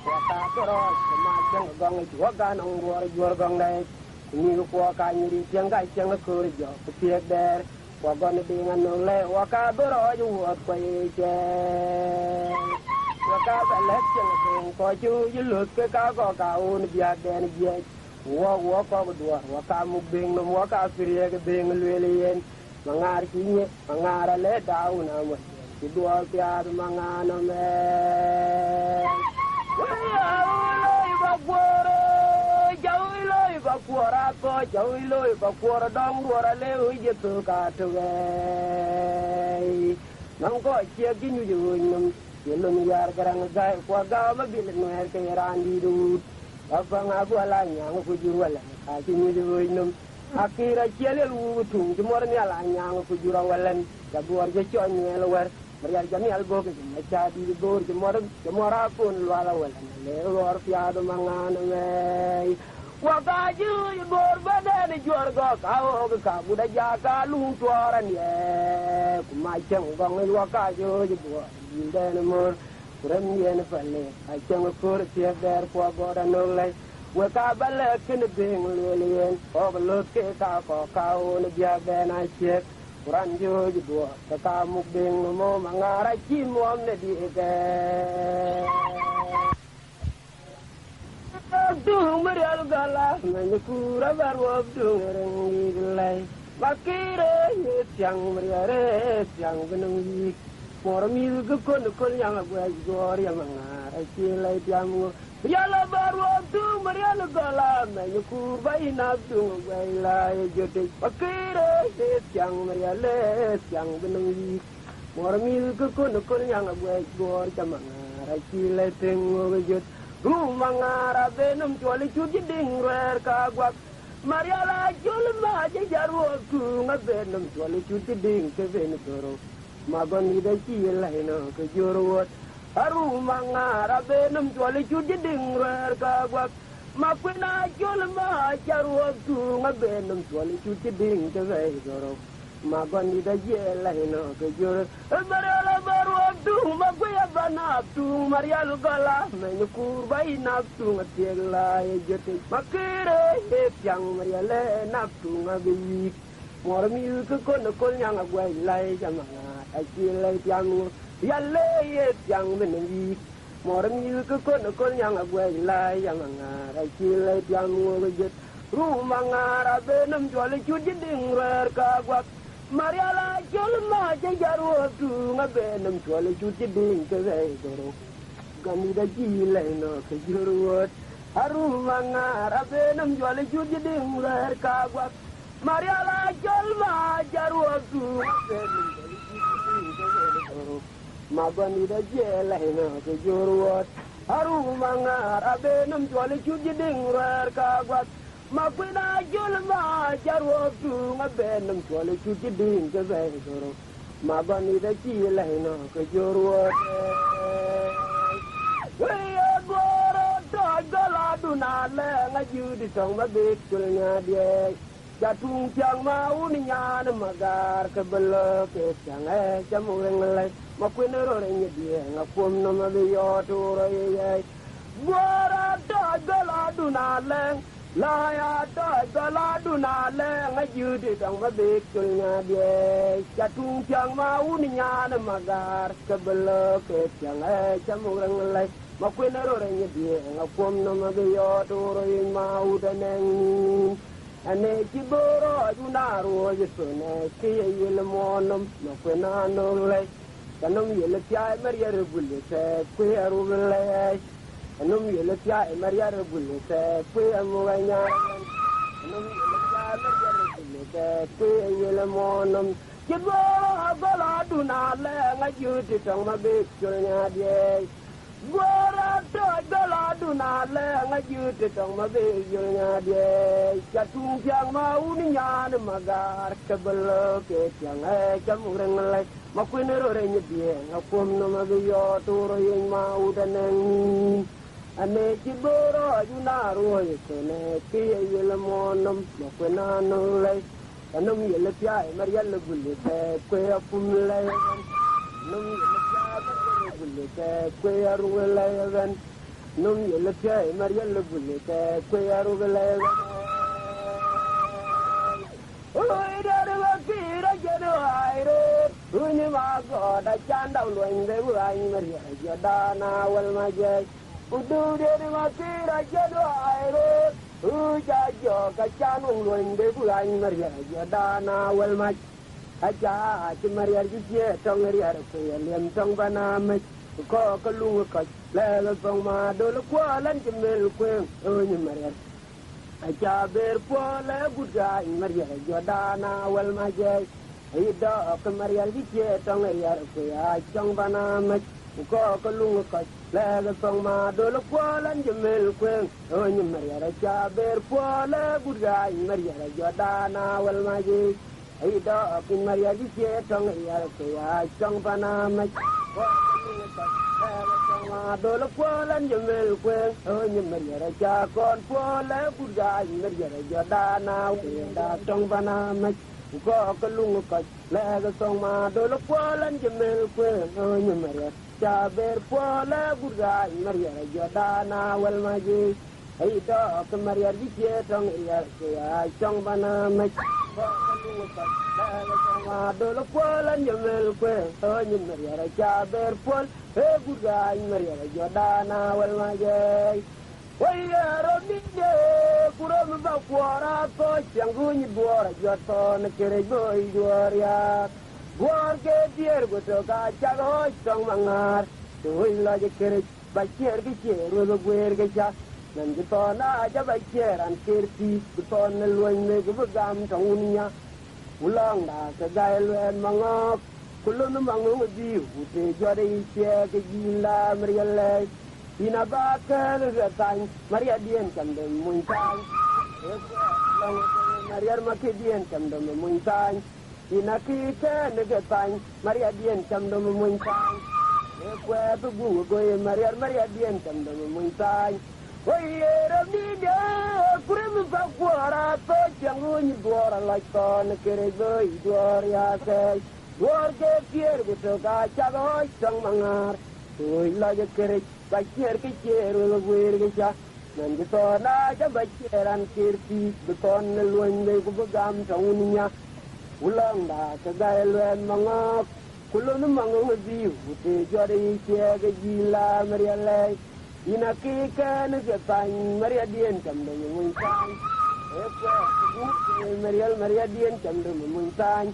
waka kero ma jang gong waga nong jor gong dai ni ko ka ni ri jang ga jang ko ri jo tiek der waga ne dingan no le waka boro ju wat ko ye waka ba le jang ko ju yu lut ke ka ko ka un bia den ye wo ko duwar wo ka mu beng no wo ka firiye ke beng lwele yen mangar kinye mangara le dauna mo ki duwar piar mangano me jawiloi bakwara ko jawiloi bakwara dong duwara le uje to ka to ge nang ko chia ginu ju num yelum yar garang gai ko ga ma bil no her ke randi du apa ngaku ala nyang ku juru wala ka ginu ju num akira chele lu tung jumor ni ala nyang ku juru walan ka buar je cho nyel war Maria jami algo ke macha di bor jumora pun wala wala le lor piado mangana me wakaju bor badan jorgo kau ka buda jaka lu tuaran ye kumacang gong wakaju bor den mor kurem yen falle acang kur tie der kwa goda no lai waka bale ken beng lelen o lo ke ka ko kau ne bia bena chek kuran jo bor ka mu beng mo mangara chi mo ne di ke Dung Marial Gala, Manikura Barwab Dung Lay, Bakire, Yang Mariares, Yang Gunung, for me, the Kon Yang of Gloria Manga, I feel like Yamu, Yala Barwab Dung Marial Gala, Manikur by enough Dung Wayla, Jote, Bakire, Yang Mariales, Yang Gunung, for me, the Kon Yang of Gloria Manga, I feel like Ting Rumangara benum choli chuji dingwer kagwak Mariala chulma jaru tu ngabenum choli chuji ding ke venutoro magoni de chila hino ke jorwot Rumangara benum choli chuji dingwer kagwak Makwina chulma jaru tu ngabenum choli chuji ding ke venutoro magoni de chila hino ke jorwot Mariala baru tu magwaya banatu Marial Gala menyukur bayi nafsu ngatiela jete makere yang Mariale nafsu ngabik mormi ke kon yang agwai lai jamanga akilai tiamu yalle yang menengi mormi ke kon yang agwai lai jamanga akilai tiamu jet rumanga rabenam jole juding rer kagwak Mariala jolma jaru tu ngabenam jole juding ke goro Ganida jile no ke juruot Arumanga rabenam jole juding rer kagwak Mariala jolma jaru tu ngabenam jole juding ke goro Maganida jile no ke juruot Arumanga rabenam jole juding rer kagwak Makwina jolma jaru tu ngabenam jole juding ke goro Maganida jile no ke juruot Galaduna le ngajudi tong mabit kulnya dia jatung tiang mau ni nyana magar kebele ke tiang jamureng le makwene rorenya dia ngapum no mabiyo turo ye gora da galaduna le la ya da galaduna le ngajudi tong mabit kulnya dia jatung tiang mau ni nyana magar kebele ke tiang jamureng le makwena rorenya dia ngapom no mabiyo turo yin maudaneng ane kiboro ajunaro yesone kiye yele monum makwena no le kanum yele tiay maria rebulle se kweru le kanum yele tiay maria rebulle se kwemu ganya kanum yele tiay maria rebulle se kwe yele monum kiboro agala dunale ngajudi tong mabik kulnya dia Gora da galaduna le ngajute tong mabeyulnya dia jatung tiang mau ni nyan magar kebel ke tiang jamureng le makwene rorenya dia ngapom no mabeyo turo yin mau daneng ane kiboro junaro yesone kiye yele monum makwena no le kanum yele pya marial gulle kwe apum le num yele pya kwe aruwelayan num yele pya marial gulle kwe aruwelayan oi dare wakira jado aire unyi ma goda chanda ulwende buai maria jadana wal majai udu dare wakira jado aire Ujajo kacanung luing de bulan Maria Jordana welmach aja Maria Jie tong Maria ke lem tong banamach ko kalung ka le tong ma do lo kwa lan jemel kweng ni Maria aja ber po le buda Maria Jordana welmach ida ke Maria Jie tong Maria ke tong banamach ko kalung ka le tong ma do lo kwa lan jemel kweng ni Maria aja ber po le buda Maria Jordana welmach ida ke Maria Jie tong Maria ke tong banamach do lo kwalan jemel kwen ni Maria raja kon pole buda Maria Jordana da tong banamach ko kalung ka le ga song ma do lo kwalan jemel kwen ni Maria ja ber pole buda Maria Jordana wal maji ida ke Maria Jie tong Maria ke tong banamach ko kalung ka le ga song ma do lo kwalan jemel kwen ni Maria ja ber pole buda Maria Jordana wal maji waya romide kuram ba kwara to changunyi bora joto na kere boy gloria bor ke dier go to ka chago tong mangar to la je kere ba cher ke cher ro gwer ke cha nan ji to na ja ba cher an kirti to na loin me go gam tong unya ulang da ka dai luen mangok kulun mangu di ute jore che ke gila mriale ina ba ka le tan Maria dien kam de mun tan long Maria ma ke dien kam de mun tan ina ki ke ne ke tan Maria dien kam de mun tan e kwa tu gu go Maria dien kam de mun tan oi era di de kurem ba kwara to changu ni dora la to ne kere go gloria ke Warga kier betul kaca boy sang mangar, tuh lagi kerja bacier kecil lo buir keja, nanti sona aja bacieran kirti beton neluan deh kubegam sangunya, ulang dah segala luan mangap, kulon mangung biu, putih jadi cia kejila merialai, inaki kan kepan meriadian cam dengan muncang, Maria dien cam dengan muncang.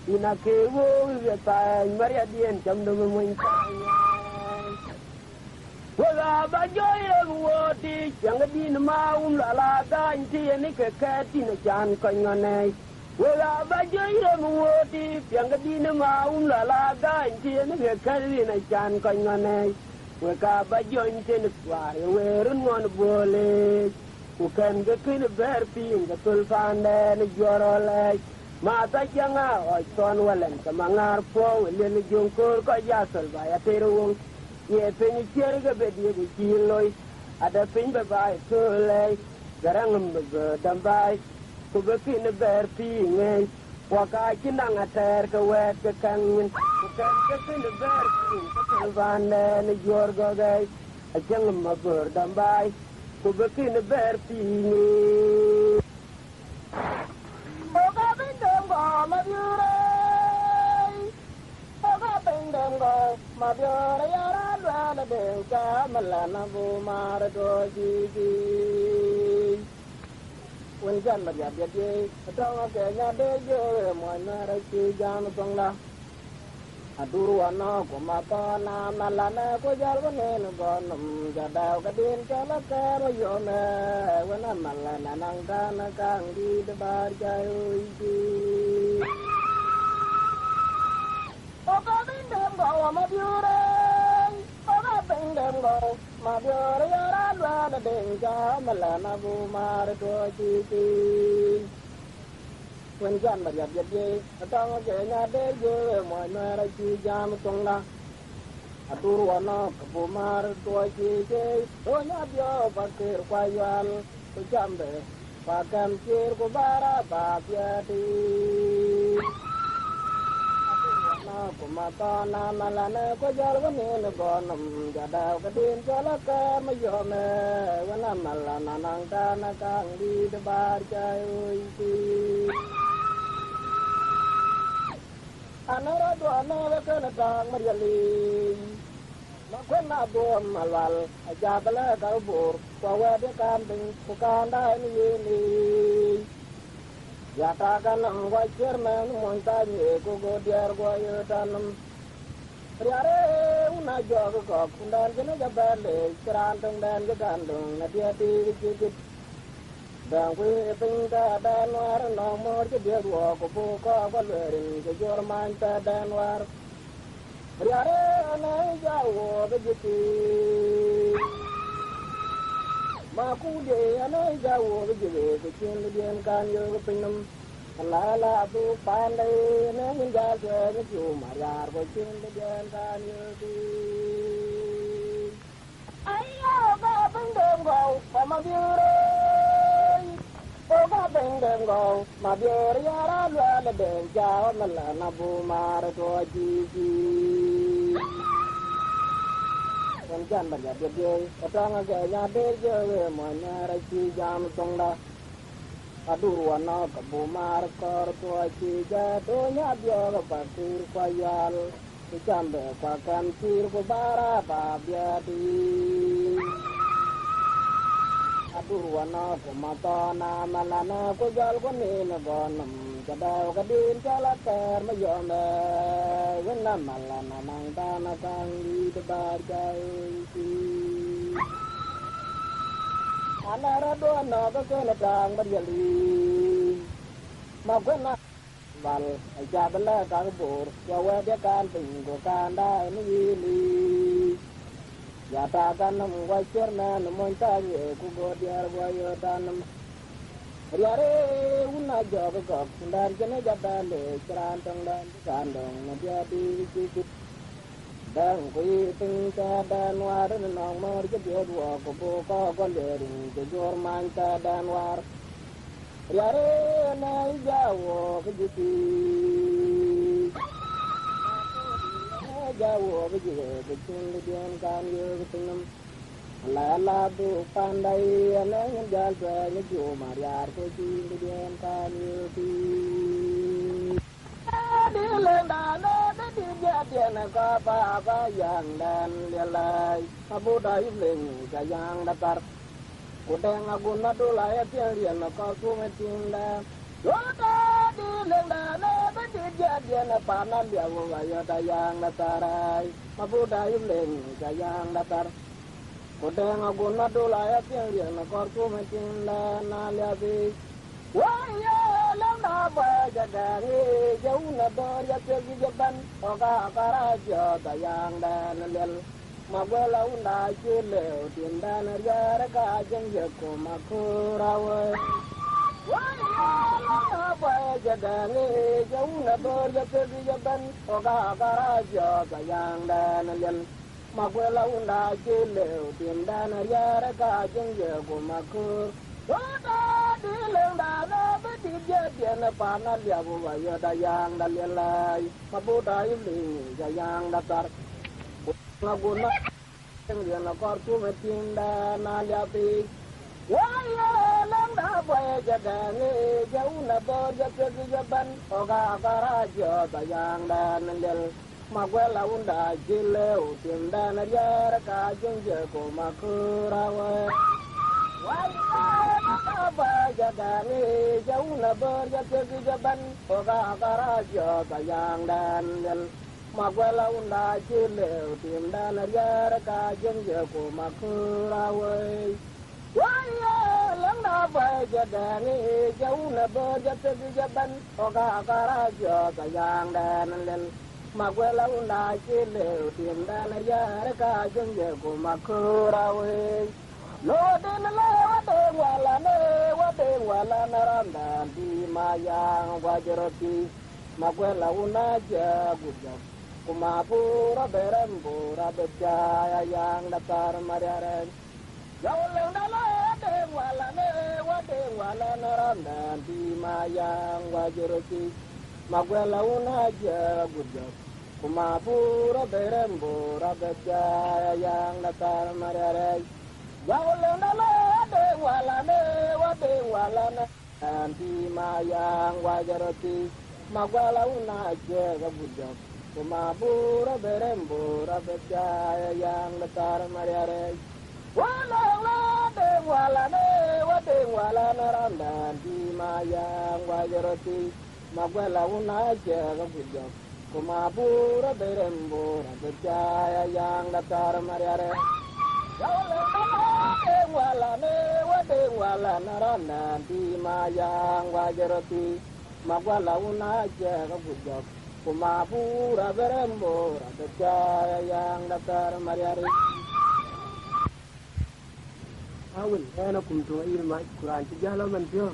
Ina ke wo ya ta Maria dien cham do mo intanya wala ba joy wo ti chang di ma la la da ti ni ke ti na chan ko ngane wala ba joy wo ti chang di ma la la da ti ni ke ti na chan ko ngane we ka ba joy ti ni war we run ngon bole ku kan ga kin ber pi ga tul fande ni jorole mata janga oi ton walen kamangar po len jongkor ko jasal ba ya terung ye peni cherga be die de kiloi ada pin be bai to le garang be dambai ku be kin ber pi ngai wa ka kinang ater ka wet ka kan ku kan ke kin ber pi ka van ne jor go gai a jang ma ber dambai ku be kin ber pi ni ma biure oga bendem go ma biure yara la de ka malana bu mar do ji wen jan ma ya de to ke nya de yo mo na ra chi jan tong la aduru ana ko ma ta na malana ko jal ko ne no go num ja daw ka din ka la ka yo me wen malana nang ta na kang di de bar ja ji oga bendem go ma biure oga bendem go ma biure yara la de ka malana bu mar do ji wen jan ba ya ye tang ke nya de yo mo na ra chi jam tong la aturu ana bu mar do ji o nya bio ba ke kwa yal to jam de pa kam chir ko bara ba ya ti ko ma ta na ma la ne ko jar wa ne ne go nam ja da ka din ja la ka ma yo me wa na ma la na nang ta na ka di de bar ja oi ti anara do anara ka na ta ma ya li Makuna bom malwal ajabala kalbur kwa de kambing kukanda ni yata kanang wa chairman montanye ko godiar go yotanam riare una jog ko kundan jene jabale krantang dan gandung na dia ti jigit dan we pinda dan war no mor je dia go ko ko ko lerin ke jor man ta dan war riare na jawo bejiti maku de na jawo bejiti ke chin dien kan yo pinam la tu pandai ne min ja je ju maryar ko chin dien kan yo ti ayo ga bendem go pa ma biure o ga bendem go ma biure ya ra la de ja ma la na bu mar to ji ji con chan bật nhật điệp otang ke nya de je mo nya ra chi jam song da adu wana ka bu mar kor to chi ja to nya byo ga pa tur kwa yal chi chan be kwa kan tir ko bara ba bya di adu wana ko ma to na ma la na ko jal ko ni na go nam ka da ka din cha la ter ma yo me wen na ma la na nang ta na kang di de ba ja ti ana ra do na ka ke na tang ba ya li ma ko na bal ai ja ba la ka bur ya wa de kan ting ko kan da ni li ya ta kan nam wa cher na no mon ta ye ku go diar wa yo ta nam riare una jog ko ndar jene jabale kran tong dan kan dong na dia di ci dan kui ting ta dan war no mor je dia do ko ko le ring je jor man ta dan war riare na jawo ke jiti jawo ke je ke tin dian kan yo ke tinam la du pandai ana jal ba ni ju mariar ko ji dian kan yo ti di lên đà nê để đi ra tiền có ba yang dan lelai abu dai leng ja yang datar kudeng agun na dulai tiang lian ko su meting da yo ta di lên đà nê để đi ra tiền pa na lia wo ya da yang datarai abu dai leng ja yang datar kudeng agun na dulai tiang lian ko su meting da na lia bi waya lang na ba jadani jau na dor ya ke giban oga akara jo dayang dan lel magwela unda chile tindan ya ka jeng je ko makurawe waya lang na ba jadani jau na dor ya ke giban oga akara jo dayang dan lel magwela unda chile tindan ya ka jeng je ko makur di lên đà nó với đi chơi tiền pa na lia bu va yo da yang da le lai ma bu da im li ja yang da tar na gu na teng dia na kor tu me tin da na lia pi wa yo lang da ba ja da ni ja u na bo ja ke ja ban o ga ga ra jo da yang da na le ma gwa la un da ji le u tin da na ya ra ka jeng je ko ma ku ra wa ba jadani jau na ber ya ke jaban oga agara jo bayang dan del magwala unda chile tim dan ya ka jeng je ko makurawe waya lang na ba jadani jau na ber ya ke jaban oga agara jo bayang dan del magwala unda chile tim dan ya ka jeng je ko makurawe lo den la wa de wala na randa di mayang wajroti magwela una ja gudja kumapura berembura bejaya yang datar mariaren jauh la de wala na randa di mayang wajroti magwela una ja gudja kumapura berembura bejaya yang datar mariaren jauh wala na anti mayang wajaroti magwala una je gabudok kumabura berembura becaya yang letar mariare wala deng wala narandan di mayang wajaroti magwala una jaga bujok kumabura berembura becaya yang letar mariare deng wala narandan di mayang wajaroti magwala una jaga bujok kumabura berembura becaya yang letar mariare awin ana kumto ilma Quran tijalo man jo